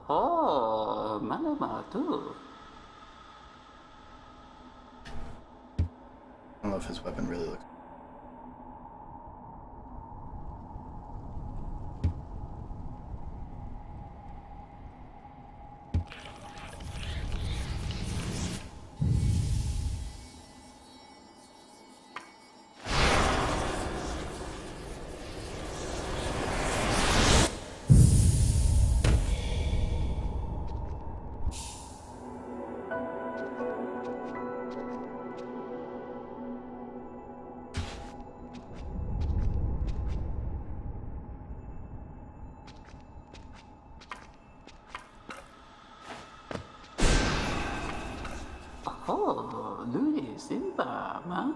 Oh, mana tu? I don't know if his weapon really looks. Oh, Louis Simba, ma?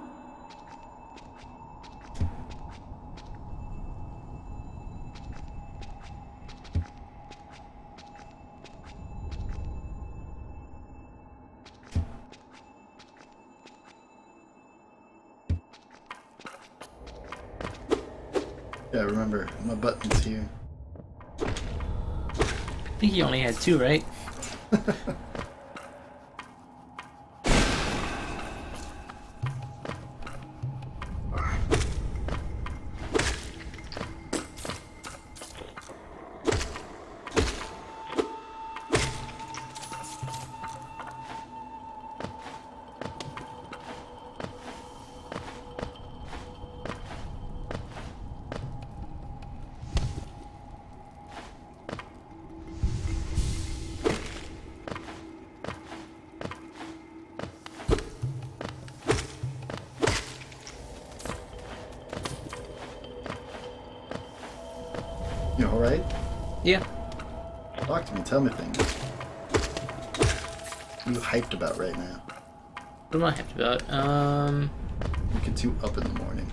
Yeah, remember my button's here. I think he only had 2, right? You alright? Yeah. Talk to me, tell me things. What are you hyped about right now? What am I hyped about? Look at you up in the morning.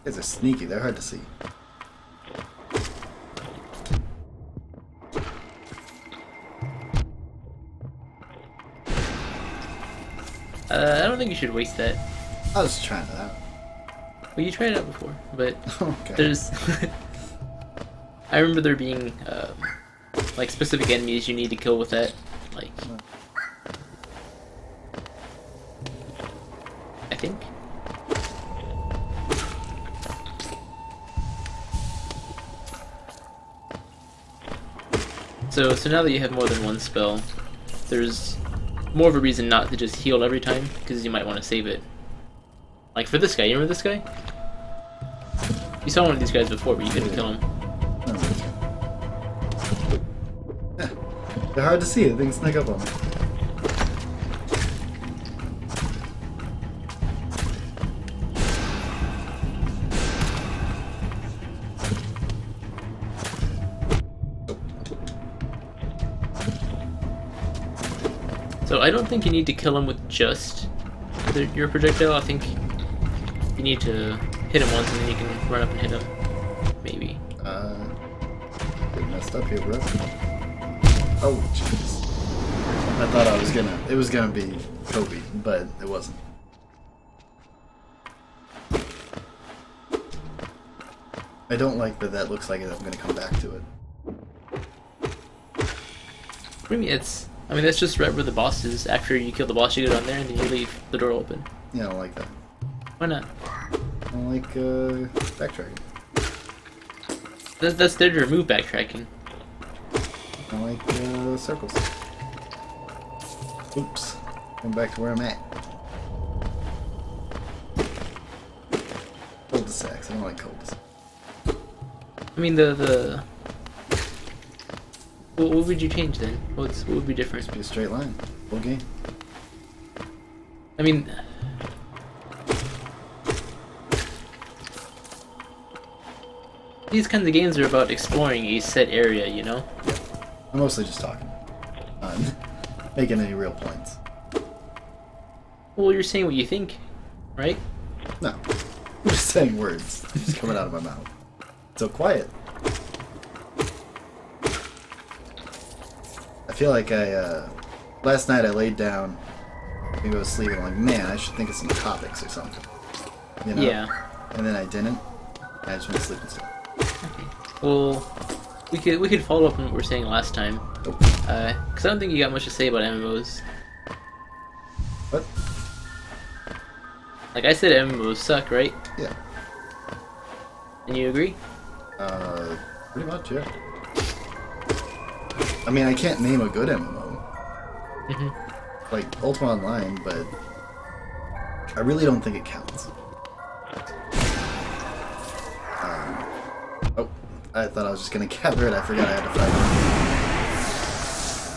Guys are sneaky, they're hard to see. I don't think you should waste that. I was just trying it out. Well, you tried it out before, but Okay. there's... I remember there being, like, specific enemies you need to kill with that. Like... I think? So now that you have more than one spell, there's more of a reason not to just heal every time, because you might want to save it. Like for this guy, you remember this guy? You saw one of these guys before, but you couldn't kill him. Yeah. They're hard to see, they can sneak up on me. So I don't think you need to kill him with just your projectile. I think you need to hit him once and then you can run up and hit him. Maybe. Get messed up here, bro. Oh, jeez. I thought it was gonna be Kobe, but it wasn't. I don't like that looks like I'm gonna come back to it. What do you mean? I mean, that's just right where the boss is. After you kill the boss, you go down there and then you leave the door open. Yeah, I don't like that. Why not? I don't like backtracking. That's there to remove backtracking. I don't like circles. Oops. Going back to where I'm at. Cul-de-sacs. I don't like cul-de-sacs. I mean, what would you change then? What would be different? Just be a straight line. Full game. I mean, these kinds of games are about exploring a set area, you know? Yeah. I'm mostly just talking. Not making any real points. Well, you're saying what you think, right? No. I'm just saying words. Just coming out of my mouth. So quiet. I feel like last night I laid down to go to sleep and I'm like, man, I should think of some topics or something. You know? Yeah. And then I didn't. I just went to sleep instead. Well, we could follow up on what we were saying last time. Nope. Cause I don't think you got much to say about MMOs. What? Like I said, MMOs suck, right? Yeah. And you agree? Pretty much, yeah. I mean, I can't name a good MMO. Like Ultima Online, but I really don't think it counts. Oh, I thought I was just gonna gather it. I forgot I had to fight it.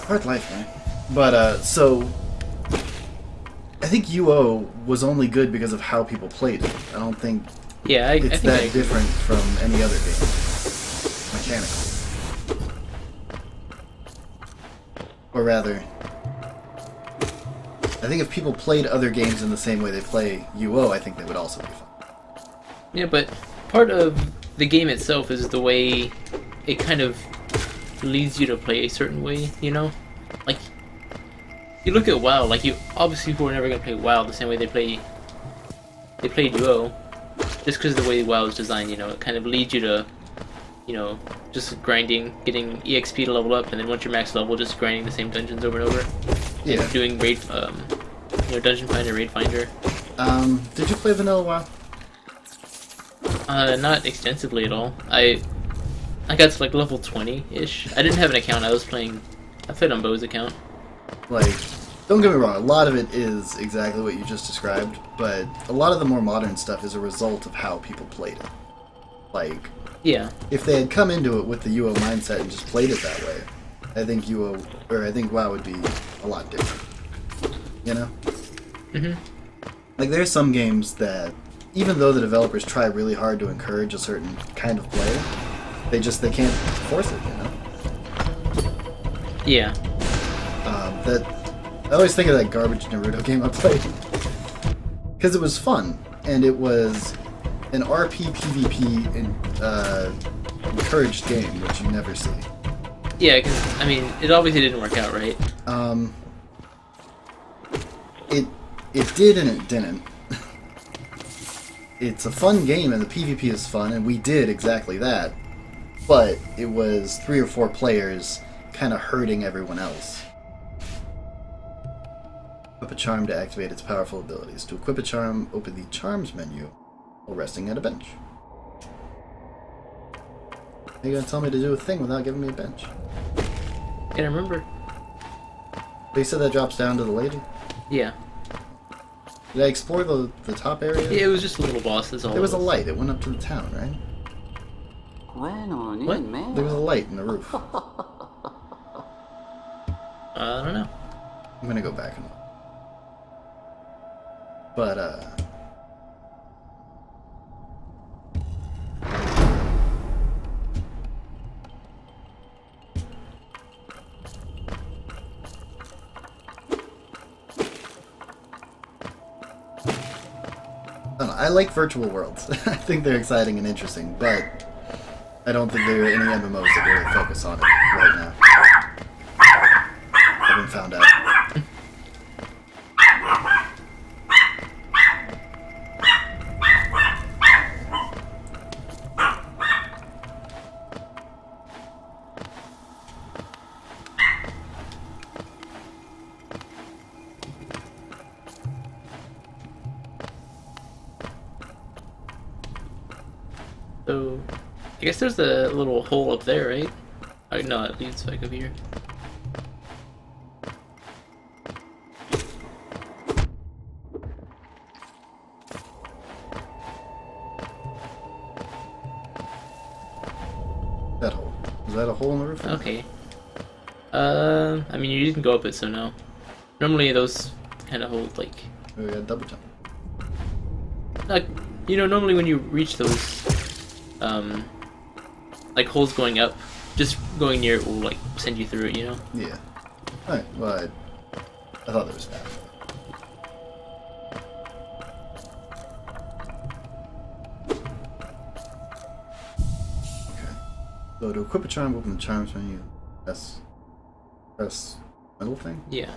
Hard life, man. But, so... I think UO was only good because of how people played it. I don't think Yeah, it's I think that I agree. different from any other game. Mechanically. Or rather... I think if people played other games in the same way they play UO, I think they would also be fun. Yeah, but part of the game itself is the way it kind of leads you to play a certain way, you know? Like, you look at WoW, like, you obviously people are never going to play WoW the same way they played UO, just because of the way WoW is designed, you know? It kind of leads you to, you know, just grinding, getting EXP to level up, and then once you're max level, just grinding the same dungeons over and over. Yeah. Doing raid, you know, dungeon finder, raid finder. Did you play Vanilla WoW? Not extensively at all. I got to like level 20-ish. I didn't have an account. I played on Bo's account. Like, don't get me wrong, a lot of it is exactly what you just described, but a lot of the more modern stuff is a result of how people played it. Like, Yeah. if they had come into it with the UO mindset and just played it that way, I think WoW would be a lot different. You know? Like, there's some games that, even though the developers try really hard to encourage a certain kind of play, they can't force it, you know? Yeah. I always think of that garbage Naruto game I played. Because it was fun, and it was an RP PvP encouraged game, which you never see. Yeah, because, I mean, it obviously didn't work out, right? It did and it didn't. It's a fun game, and the PvP is fun, and we did exactly that. But it was 3 or 4 players kind of hurting everyone else. Equip a charm to activate its powerful abilities. To equip a charm, open the Charms menu while resting at a bench. You're gonna tell me to do a thing without giving me a bench. Can't remember. But you said that drops down to the lady? Yeah. Did I explore the top area? Yeah, it was just a little boss, that's all. There was a it light. It went up to the town, right? What? There was a light in the roof. I don't know. I'm gonna go back and look. But, I don't know, I like virtual worlds. I think they're exciting and interesting, but I don't think there are any MMOs that really focus on it right now. I've been found out. So, I guess there's a little hole up there, right? Oh, no, it leads back up here. That hole. Is that a hole in the roof? Okay. I mean, you didn't go up it, so no. Normally those kind of hold, like... We got double jump. Like, you know, normally when you reach those, like holes going up, just going near it will, like, send you through it, you know? Yeah. Alright, well, I thought there was that. Okay. So to equip a charm, open the charms menu. Press middle thing? Yeah.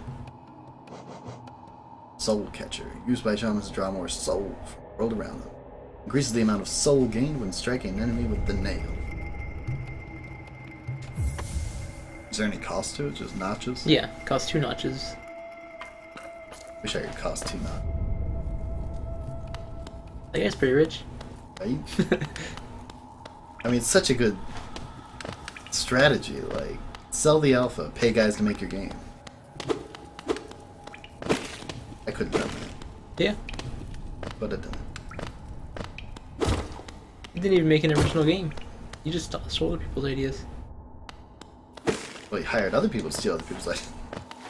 Soul Catcher. Used by shamans to draw more soul from the world around them. Increases the amount of soul gained when striking an enemy with the nail. Is there any cost to it? Just notches? Yeah, costs 2 notches. Wish I could cost 2 notches. That guy's pretty rich. Right? I mean, it's such a good strategy. Like, sell the alpha, pay guys to make your game. I couldn't have done that. Yeah. But it didn't. You didn't even make an original game. You just stole other people's ideas. Well, he hired other people to steal other people's ideas.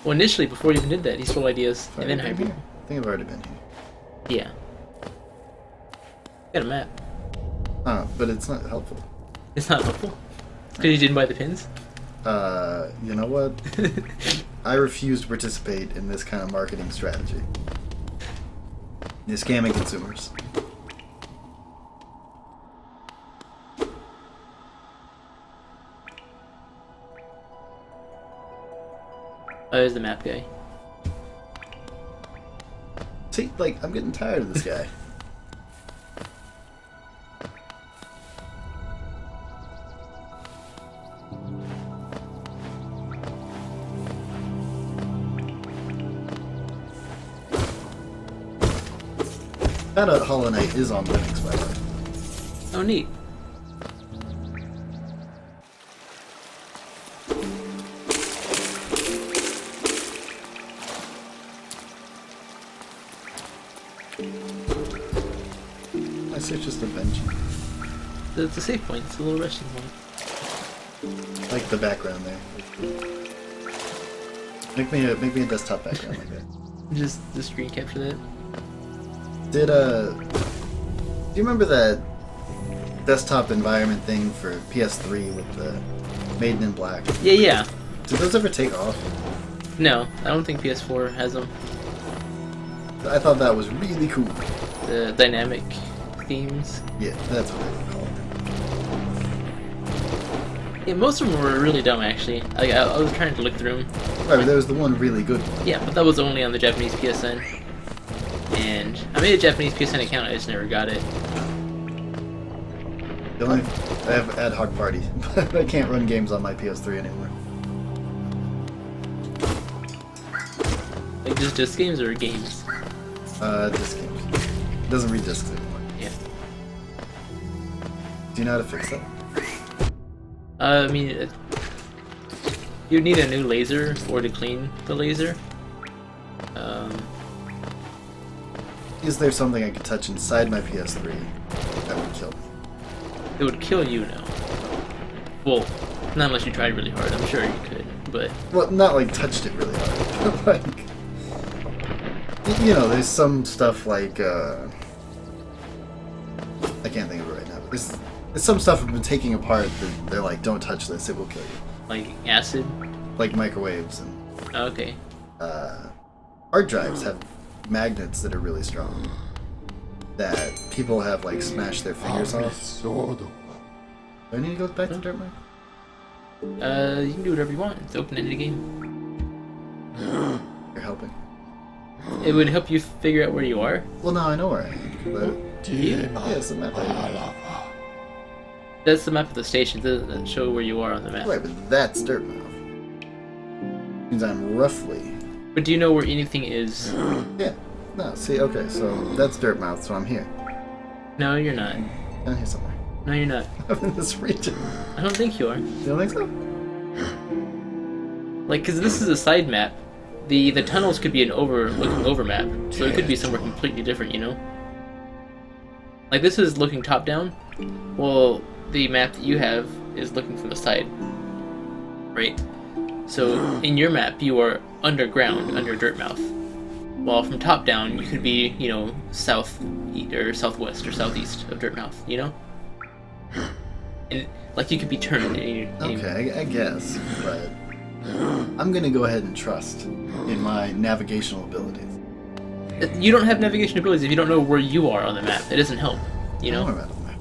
Well, initially, before you even did that, he stole ideas and then hired people. I think I've already been here. Yeah. Got a map. But it's not helpful. It's not helpful? Because you didn't buy the pins? You know what? I refuse to participate in this kind of marketing strategy. You're scamming consumers. Oh, there's the map guy. See, like, I'm getting tired of this guy. Found out Hollow Knight is on Linux, by the way. Oh, neat. I say it's just a bench. It's a save point. It's a little resting point. I like the background there. Make me a desktop background like that. Just the screen capture that. Do you remember that desktop environment thing for PS3 with the Maiden in Black? Yeah, yeah. Did those ever take off? No, I don't think PS4 has them. I thought that was really cool. The dynamic themes. Yeah, that's what they were called. Yeah, most of them were really dumb, actually. I was trying to look through them. Right, but there was the one really good one. Yeah, but that was only on the Japanese PSN. And I made a Japanese PSN account, I just never got it. The only, I have ad hoc party, but I can't run games on my PS3 anymore. Like, just disc games or games? Disc games. It doesn't read discs anymore. Yeah. Do you know how to fix that? I mean, you'd need a new laser or to clean the laser. Is there something I could touch inside my PS3 that would kill me? It would kill you now. Well, not unless you tried really hard. I'm sure you could, but Well, not like touched it really hard. Like, you know, there's some stuff like, I can't think of it right now, but there's some stuff I've been taking apart that they're like, don't touch this, it will kill you. like acid. Like microwaves and Okay. hard drives have magnets that are really strong that people have like smashed their fingers off. Do I need to go back to Dirt Mike? You can do whatever you want. It's open-ended game. You're helping. It would help you figure out where you are. Well, now I know where I am. But yeah, it's the map. That's the map of the station. It doesn't show where you are on the map. Right, but that's Dirtmouth. Means I'm roughly. But do you know where anything is? Yeah. No, see, okay, so that's Dirtmouth, so I'm here. No, you're not. Down here somewhere. No, you're not. I'm in this region. I don't think you are. You don't think so? Like, because this is a side map. The tunnels could be an looking over map, so it could be somewhere completely different, you know? Like, this is looking top down. Well, the map that you have is looking from the side. Right? So, in your map, you are underground, under Dirtmouth. While from top down, you could be, you know, south, or southwest, or southeast of Dirtmouth, you know? And, like, you could be turned. Okay, I guess, but I'm gonna go ahead and trust in my navigational abilities. You don't have navigation abilities if you don't know where you are on the map. It doesn't help, you know? I don't know about the map.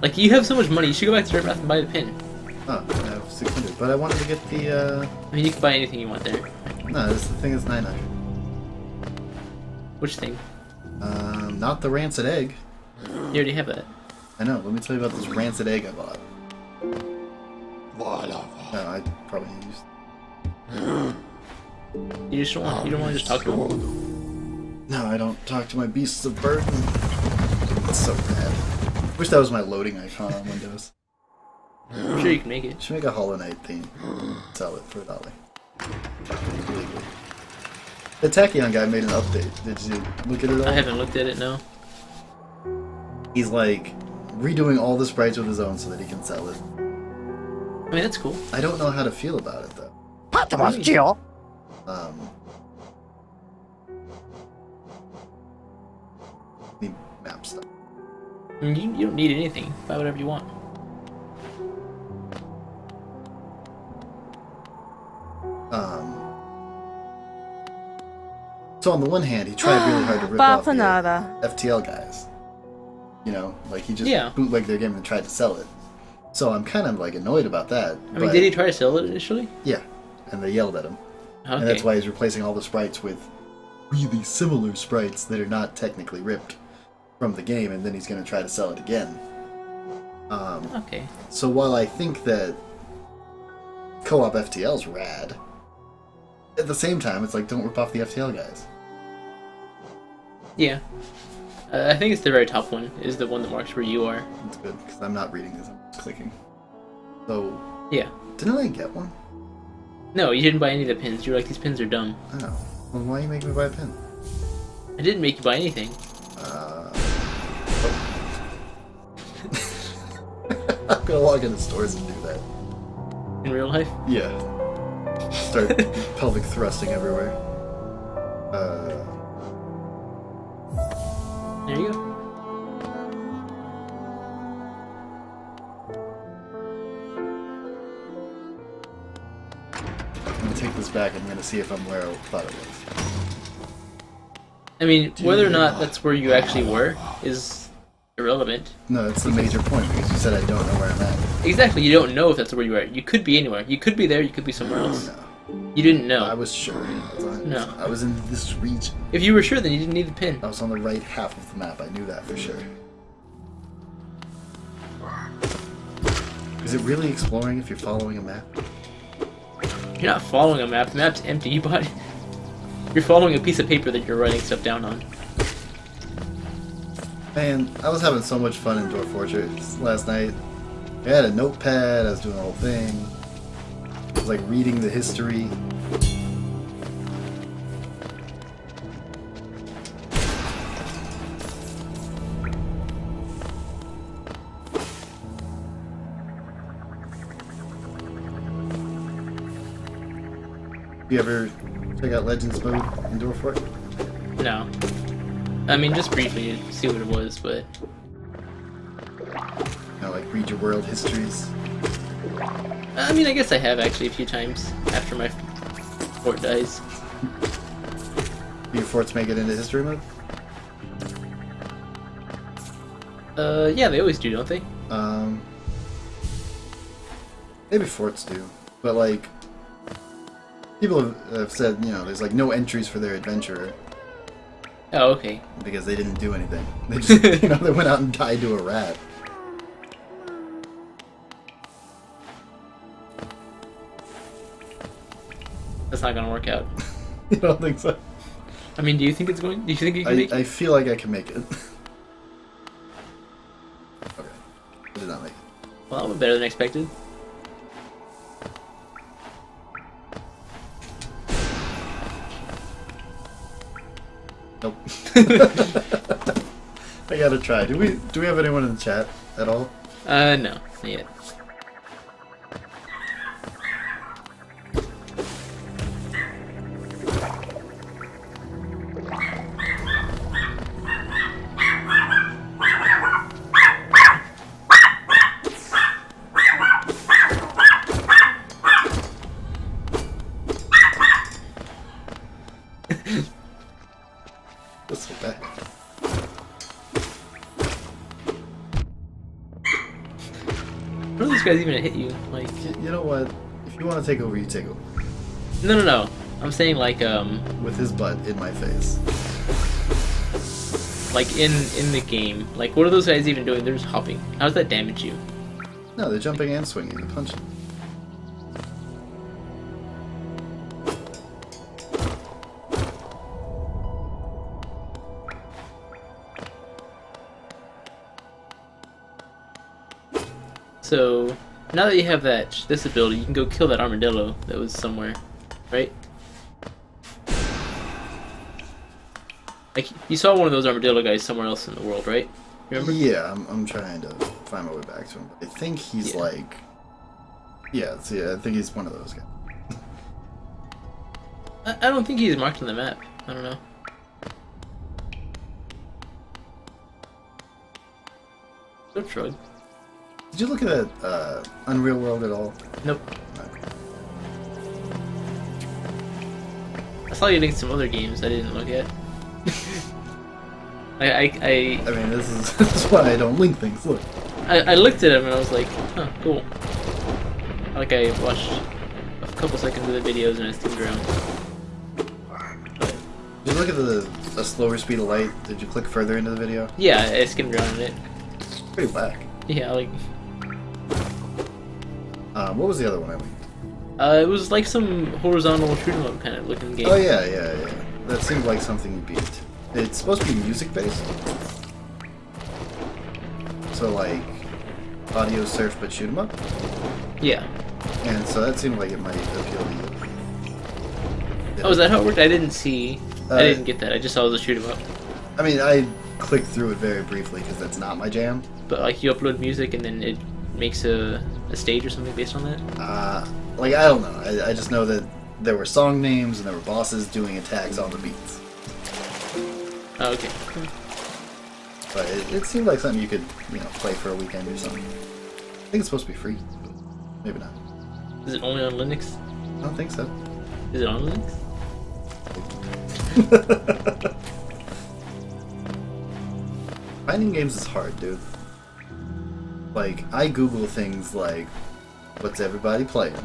Like, you have so much money, you should go back to Dirtmouth and buy the pin. Oh, I have 600, but I wanted to get the, I mean, you can buy anything you want there. No, this the thing is 900. Which thing? Not the rancid egg. You already have that. I know, let me tell you about this rancid egg I bought. No, I probably used. You just don't want. You don't want to just talk to him. No, I don't talk to my beasts of burden. It's so bad. Wish that was my loading icon on Windows. I'm sure you can make it. Should make a Hollow Knight theme. Sell it for $1. Illegally. The Tachyon guy made an update. Did you look at it all? I haven't looked at it, no. He's like redoing all the sprites with his own so that he can sell it. I mean, that's cool. I don't know how to feel about it though. Need map stuff. I mean, you don't need anything. Buy whatever you want. So on the one hand, he tried really hard to rip off the FTL guys. You know, like he just bootlegged their game and tried to sell it. So I'm kind of like annoyed about that. I mean, did he try to sell it initially? Yeah, and they yelled at him. Okay. And that's why he's replacing all the sprites with really similar sprites that are not technically ripped from the game, and then he's going to try to sell it again. Okay. So while I think that co-op FTL's rad, at the same time, it's like, don't rip off the FTL guys. Yeah. I think it's the very top one, is the one that marks where you are. That's good, because I'm not reading this, I'm just clicking. So, yeah. Didn't I get one? No, you didn't buy any of the pins. You were like, these pins are dumb. Oh. Well, why are you making me buy a pin? I didn't make you buy anything. I'm gonna log into stores and do that. In real life? Yeah. Start pelvic thrusting everywhere. There you go. I'm gonna take this back and I'm gonna see if I'm where I thought it was. I mean, whether or not that's where you actually were is irrelevant. No, that's the major point, because you said I don't know where I'm at. Exactly, you don't know if that's where you are. You could be anywhere. You could be there, you could be somewhere else. No. You didn't know. I was sure. No. I was in this region. If you were sure, then you didn't need the pin. I was on the right half of the map, I knew that for sure. Is it really exploring if you're following a map? You're not following a map. The map's empty. You're following a piece of paper that you're writing stuff down on. Man, I was having so much fun in Dwarf Fortress last night. I had a notepad, I was doing the whole thing. I was like reading the history. You ever check out Legends mode in Dwarf Fort? No. I mean, just briefly to see what it was, but... You know, like read your world histories. I mean, I guess I have actually a few times after my fort dies. Do your forts make it into history mode? Yeah, they always do, don't they? Maybe forts do, but like people have said, you know, there's like no entries for their adventurer Oh, okay. because they didn't do anything. They just, you know, they went out and died to a rat. That's not gonna work out. You don't think so? I mean, do you think it's going? Do you think you can make it? I feel like I can make it. Okay, I did not make it. Well, that went better than expected. Nope. I gotta try. Do we have anyone in the chat at all? No, not yet. That's so bad. What are these guys even hit you? Like, You know what? If you want to take over, you take over. no. I'm saying like With his butt in my face. like in the game. Like, what are those guys even doing? They're just hopping. How does that damage you? No, they're jumping and swinging and punching. So now that you have this ability, you can go kill that armadillo that was somewhere, right? Like you saw one of those armadillo guys somewhere else in the world, right? Remember? Yeah, I'm trying to find my way back to him. I think he's like, yeah, I think he's one of those guys. I don't think he's marked on the map. I don't know. Don't shrug. Did you look at that Unreal World at all? Nope. I saw you linked some other games I didn't look at. I mean, this is why I don't link things. Look. I looked at them and I was like, huh, cool. Like I watched a couple seconds of the videos and I skimmed around. Did you look at the slower speed of light? Did you click further into the video? Yeah, I skimmed around in it. It's pretty whack. Yeah, like... What was the other one I linked? It was like some horizontal shoot 'em up kind of looking game. Oh yeah. That seemed like something you beat. It's supposed to be music based. So like audio surf but shoot 'em up. Yeah. And so that seemed like it might appeal to you. Oh, is that how it worked? I didn't see. I didn't get that. I just saw the shoot 'em up. I mean, I clicked through it very briefly because that's not my jam. But like you upload music and then it makes a stage or something based on that? Like I don't know. I just know that there were song names and there were bosses doing attacks on the beats. Oh, okay. But it seemed like something you could, play for a weekend or something. I think it's supposed to be free, but maybe not. Is it only on Linux? I don't think so. Is it on Linux? Finding games is hard, dude. Like, I Google things like, what's everybody playing?